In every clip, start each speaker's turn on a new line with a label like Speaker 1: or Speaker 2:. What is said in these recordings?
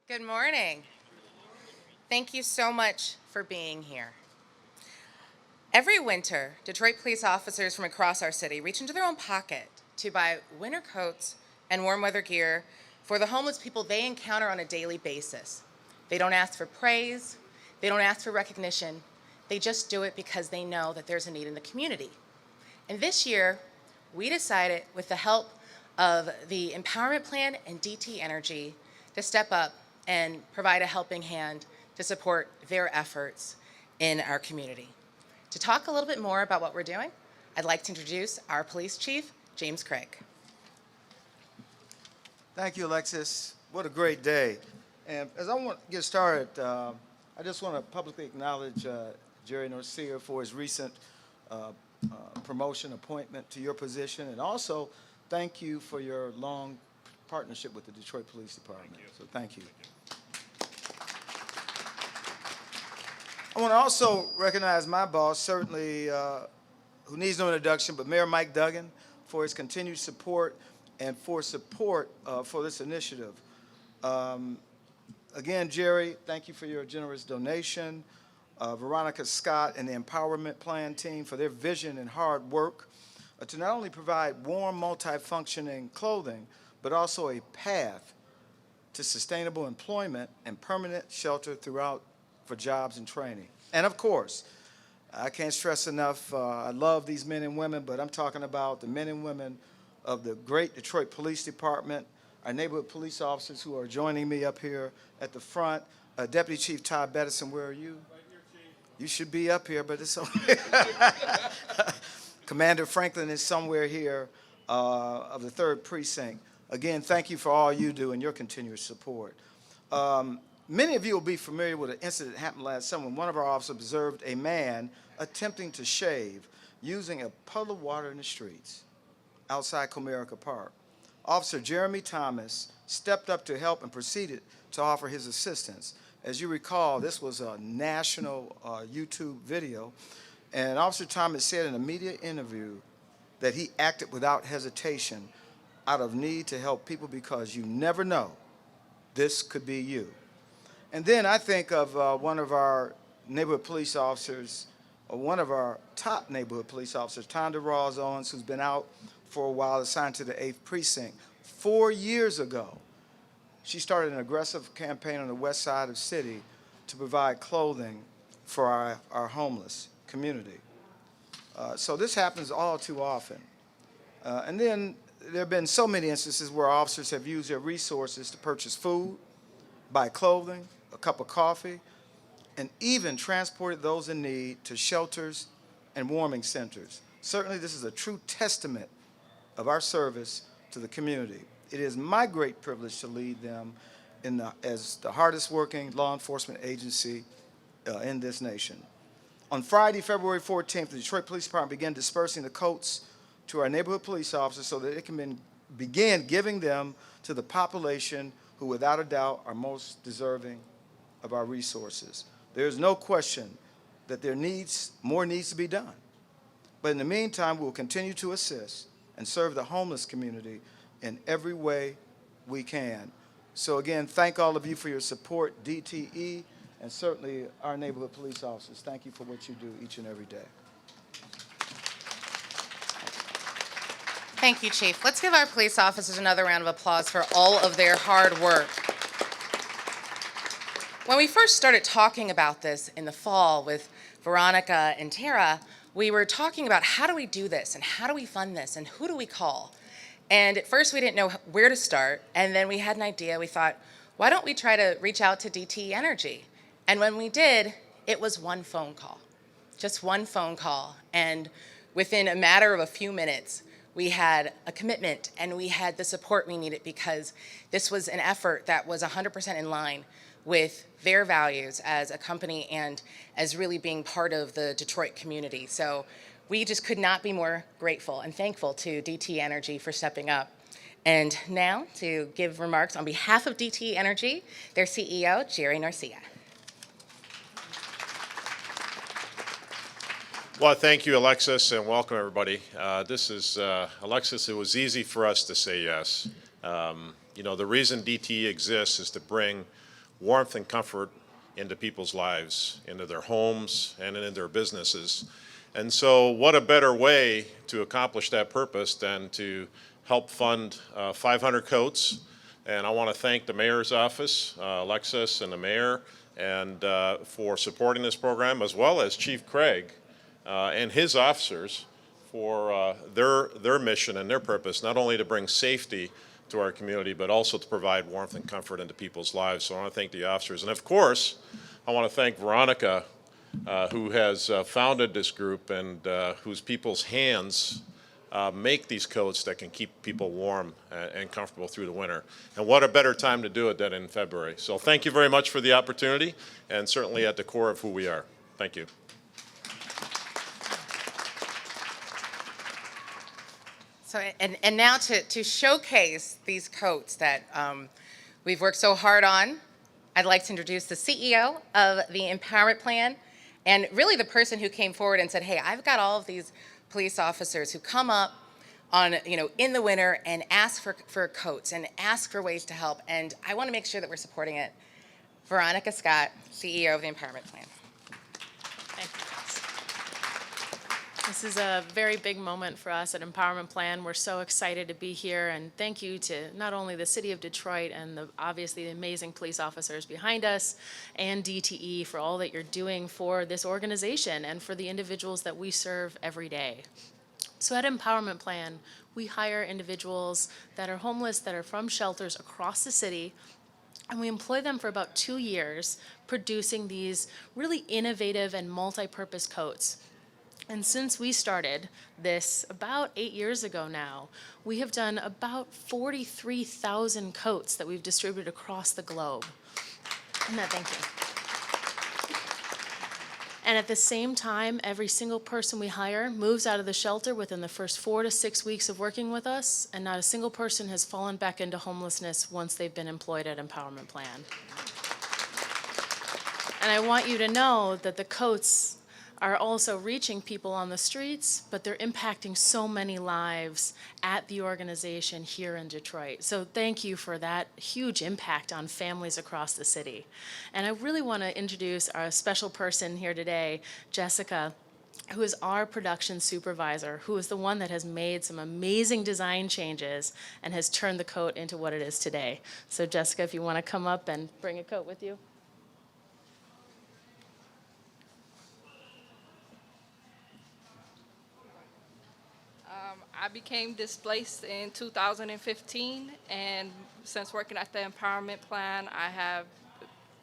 Speaker 1: Good morning. Thank you so much for being here. Every winter, Detroit police officers from across our city reach into their own pocket to buy winter coats and warm weather gear for the homeless people they encounter on a daily basis. They don't ask for praise, they don't ask for recognition, they just do it because they know that there's a need in the community. And this year, we decided, with the help of the Empowerment Plan and DT Energy, to step up and provide a helping hand to support their efforts in our community. To talk a little bit more about what we're doing, I'd like to introduce our police chief, James Craig.
Speaker 2: Thank you, Alexis. What a great day. And as I want to get started, I just want to publicly acknowledge Jerry Norcia for his recent promotion appointment to your position, and also thank you for your long partnership with the Detroit Police Department. So thank you. I want to also recognize my boss, certainly, who needs no introduction, but Mayor Mike Duggan, for his continued support and for support for this initiative. Again, Jerry, thank you for your generous donation. Veronika Scott and the Empowerment Plan team for their vision and hard work to not only provide warm, multifunctioning clothing, but also a path to sustainable employment and permanent shelter throughout for jobs and training. And of course, I can't stress enough, I love these men and women, but I'm talking about the men and women of the great Detroit Police Department, our neighborhood police officers who are joining me up here at the front. Deputy Chief Todd Bettison, where are you? Right here, Chief. You should be up here, but it's okay. Commander Franklin is somewhere here of the 3rd Precinct. Again, thank you for all you do and your continuous support. Many of you will be familiar with an incident that happened last summer when one of our officers observed a man attempting to shave using a puddle of water in the streets outside Comerica Park. Officer Jeremy Thomas stepped up to help and proceeded to offer his assistance. As you recall, this was a national YouTube video, and Officer Thomas said in a media interview that he acted without hesitation out of need to help people because you never know, this could be you. And then I think of one of our neighborhood police officers, or one of our top neighborhood police officers, Tonda Rawls Owens, who's been out for a while, assigned to the 8th Precinct. 4 years ago, she started an aggressive campaign on the west side of the city to provide clothing for our homeless community. So this happens all too often. And then there have been so many instances where officers have used their resources to purchase food, buy clothing, a cup of coffee, and even transported those in need to shelters and warming centers. Certainly this is a true testament of our service to the community. It is my great privilege to lead them as the hardest working law enforcement agency in this nation. On Friday, February 14th, the Detroit Police Department began dispersing the coats to our neighborhood police officers so that it can begin giving them to the population who, without a doubt, are most deserving of our resources. There is no question that more needs to be done. But in the meantime, we will continue to assist and serve the homeless community in every way we can. So again, thank all of you for your support, DTE, and certainly our neighborhood police officers. Thank you for what you do each and every day.
Speaker 1: Thank you, Chief. Let's give our police officers another round of applause for all of their hard work. When we first started talking about this in the fall with Veronika and Tara, we were talking about how do we do this and how do we fund this and who do we call? And at first we didn't know where to start, and then we had an idea. We thought, why don't we try to reach out to DT Energy? And when we did, it was one phone call, just one phone call. And within a matter of a few minutes, we had a commitment and we had the support we needed because this was an effort that was 100% in line with their values as a company and as really being part of the Detroit community. So we just could not be more grateful and thankful to DT Energy for stepping up. And now to give remarks on behalf of DT Energy, their CEO, Jerry Norcia.
Speaker 3: Well, thank you, Alexis, and welcome, everybody. This is, Alexis, it was easy for us to say yes. You know, the reason DTE exists is to bring warmth and comfort into people's lives, into their homes, and into their businesses. And so what a better way to accomplish that purpose than to help fund 500 coats. And I want to thank the mayor's office, Alexis and the mayor, and for supporting this program, as well as Chief Craig and his officers for their mission and their purpose, not only to bring safety to our community, but also to provide warmth and comfort into people's lives. So I want to thank the officers. And of course, I want to thank Veronika, who has founded this group and whose people's hands make these coats that can keep people warm and comfortable through the winter. And what a better time to do it than in February. So thank you very much for the opportunity, and certainly at the core of who we are. Thank you.
Speaker 1: So, and now to showcase these coats that we've worked so hard on, I'd like to introduce the CEO of the Empowerment Plan, and really the person who came forward and said, hey, I've got all of these police officers who come up on, in the winter and ask for coats and ask for ways to help, and I want to make sure that we're supporting it. Veronika Scott, CEO of the Empowerment Plan.
Speaker 4: Thank you, Jess. This is a very big moment for us at Empowerment Plan. We're so excited to be here, and thank you to not only the City of Detroit and obviously the amazing police officers behind us and DTE for all that you're doing for this organization and for the individuals that we serve every day. So at Empowerment Plan, we hire individuals that are homeless, that are from shelters across the city, and we employ them for about 2 years producing these really innovative and multi-purpose coats. And since we started this about 8 years ago now, we have done about 43,000 coats that we've distributed across the globe. Thank you. And at the same time, every single person we hire moves out of the shelter within the first 4 to 6 weeks of working with us, and not a single person has fallen back into homelessness once they've been employed at Empowerment Plan. And I want you to know that the coats are also reaching people on the streets, but they're impacting so many lives at the organization here in Detroit. So thank you for that huge impact on families across the city. And I really want to introduce our special person here today, Jessica, who is our production supervisor, who is the one that has made some amazing design changes and has turned the coat into what it is today. So Jessica, if you want to come up and bring a coat with you.
Speaker 5: I became displaced in 2015, and since working at the Empowerment Plan, I have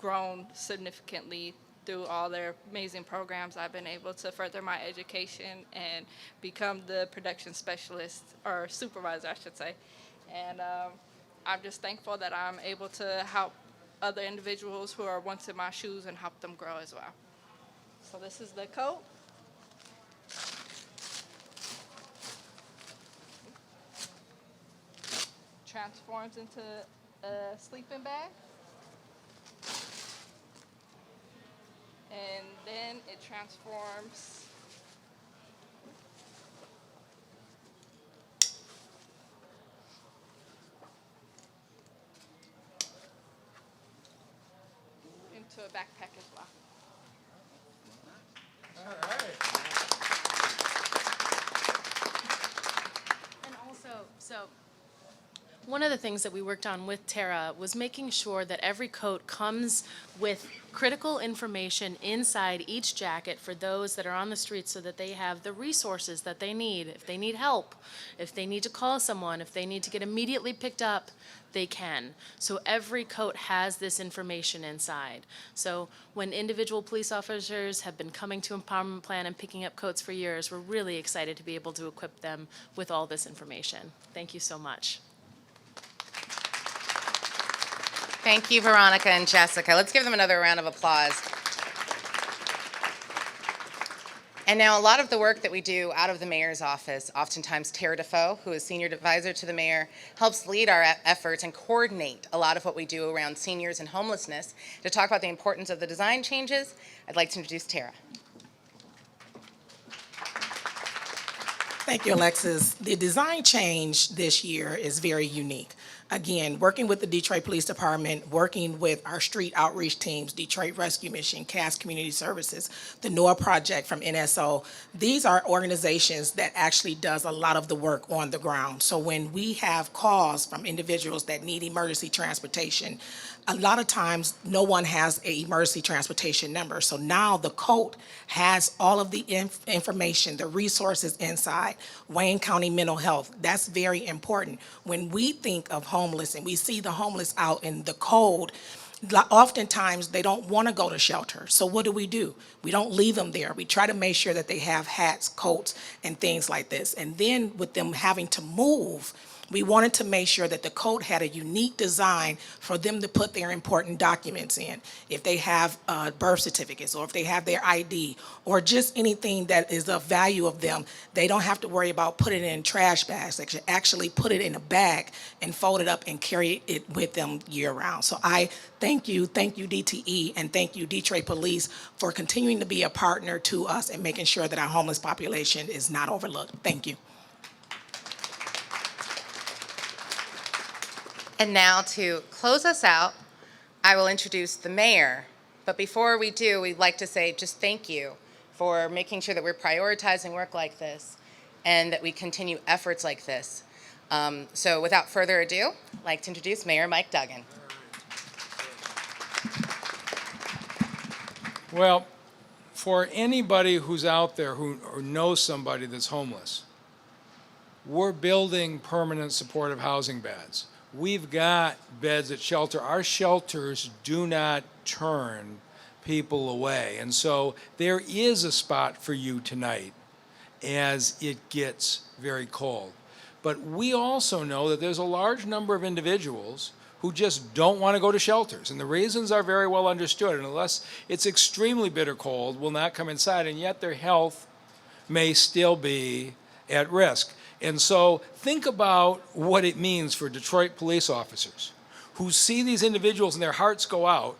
Speaker 5: grown significantly through all their amazing programs. I've been able to further my education and become the production specialist, or supervisor, I should say. And I'm just thankful that I'm able to help other individuals who are once in my shoes and help them grow as well. So this is the coat. Transforms into a sleeping bag, and then it transforms into a backpack as well.
Speaker 2: All right.
Speaker 4: And also, one of the things that we worked on with Tara was making sure that every coat comes with critical information inside each jacket for those that are on the street, so that they have the resources that they need. If they need help, if they need to call someone, if they need to get immediately picked up, they can. So every coat has this information inside. So when individual police officers have been coming to Empowerment Plan and picking up coats for years, we're really excited to be able to equip them with all this information. Thank you so much.
Speaker 1: Thank you, Veronika and Jessica. Let's give them another round of applause. And now a lot of the work that we do out of the mayor's office, oftentimes Tara Defoe, who is senior advisor to the mayor, helps lead our efforts and coordinate a lot of what we do around seniors and homelessness. To talk about the importance of the design changes, I'd like to introduce Tara.
Speaker 6: Thank you, Alexis. The design change this year is very unique. again, working with the Detroit Police Department, working with our street outreach teams, Detroit Rescue Mission, Cass Community Services, the NOAA Project from NSO. These are organizations that actually does a lot of the work on the ground. So when we have calls from individuals that need emergency transportation, a lot of times no one has a emergency transportation number. So now the code has all of the information, the resources inside. Wayne County Mental Health, that's very important. When we think of homeless and we see the homeless out in the cold, oftentimes they don't want to go to shelter. So what do? We don't leave them there. We try to make sure that they have hats, coats, and things like this. And then with them having to move, we wanted to make sure that the code had a unique design for them to put their important documents in. If they have birth certificates, or if they have their ID, or just anything that is of value of them, they don't have to worry about putting it in trash bags. They should actually put it in a bag and fold it up and carry it with them year round. So I thank you DTE, and thank you Detroit Police for continuing to be a partner to us and making sure that our homeless population is not overlooked. Thank you.
Speaker 1: And now to close us out, I will introduce the mayor. But before we do, we'd like to say just thank you for making sure that we're prioritizing work like this and that we continue efforts like this. So without further ado, I'd like to introduce Mayor Mike Duggan.
Speaker 7: Well, for anybody who's out there who knows somebody that's homeless, we're building permanent supportive housing beds. We've got beds at shelter. Our shelters do not turn people away. And so there is a spot for you tonight as it gets very cold. But we also know that there's a large number of individuals who just don't want to go to shelters. And the reasons are very well understood. And unless it's extremely bitter cold, will not come inside, and yet their health may still be at risk. And so think about what it means for Detroit police officers who see these individuals and their hearts go out,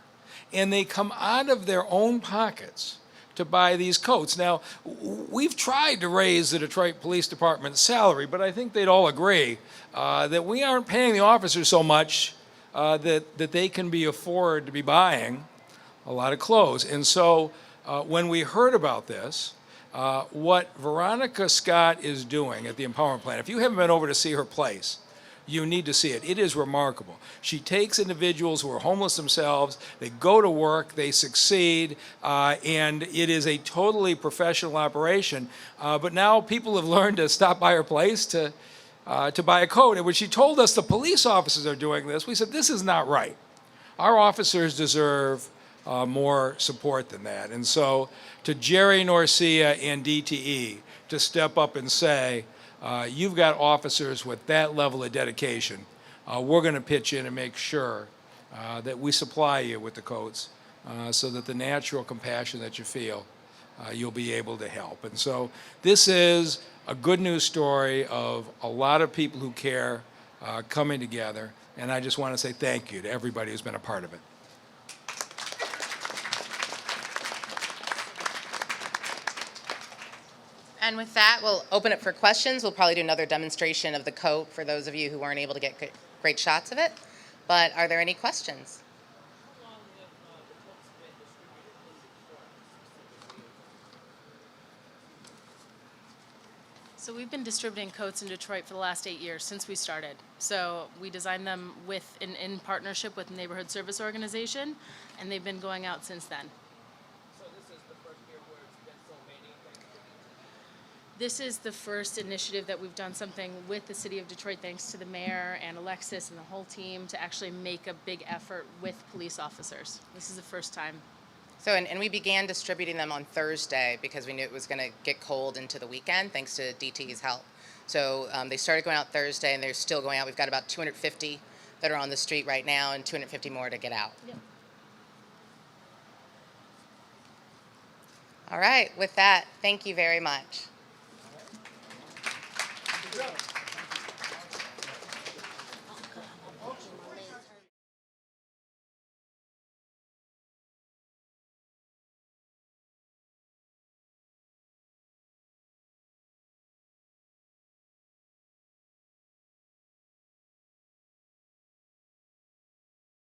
Speaker 7: and they come out of their own pockets to buy these coats. Now, we've tried to raise the Detroit Police Department's salary, but I think they'd all agree that we aren't paying the officers so much that they can afford to be buying a lot of clothes. And so when we heard about this, what Veronika Scott is doing at the Empowerment Plan, if you haven't been over to see her place, you need to see it. It is remarkable. She takes individuals who are homeless themselves, they go to work, they succeed, and it is a totally professional operation. But now people have learned to stop by her place to buy a coat. And when she told us the police officers are doing this, we said, this is not right. Our officers deserve more support than that. And so to Jerry Norcia and DTE to step up and say, you've got officers with that level of dedication, we're going to pitch in and make sure that we supply you with the coats so that the natural compassion that you feel, you'll be able to help. And so this is a good news story of a lot of people who care coming together. And I just want to say thank you to everybody who's been a part of it.
Speaker 1: And with that, we'll open it for questions. We'll probably do another demonstration of the coat for those of you who weren't able to get great shots of it. But are there any questions?
Speaker 4: So we've been distributing coats in Detroit for the last 8 years since we started. So we designed them in partnership with Neighborhood Service Organization, and they've been going out since then. This is the first initiative that we've done something with the city of Detroit, thanks to the mayor and Alexis and the whole team, to actually make a big effort with police officers. This is the first time.
Speaker 1: So, and we began distributing them on Thursday because we knew it was going to get cold into the weekend, thanks to DT's help. So they started going out Thursday, and they're still going out. We've got about 250 that are on the street right now and 250 more to get out.
Speaker 4: Yep.
Speaker 1: All right, with that, thank you very much.
Speaker 2: Good job.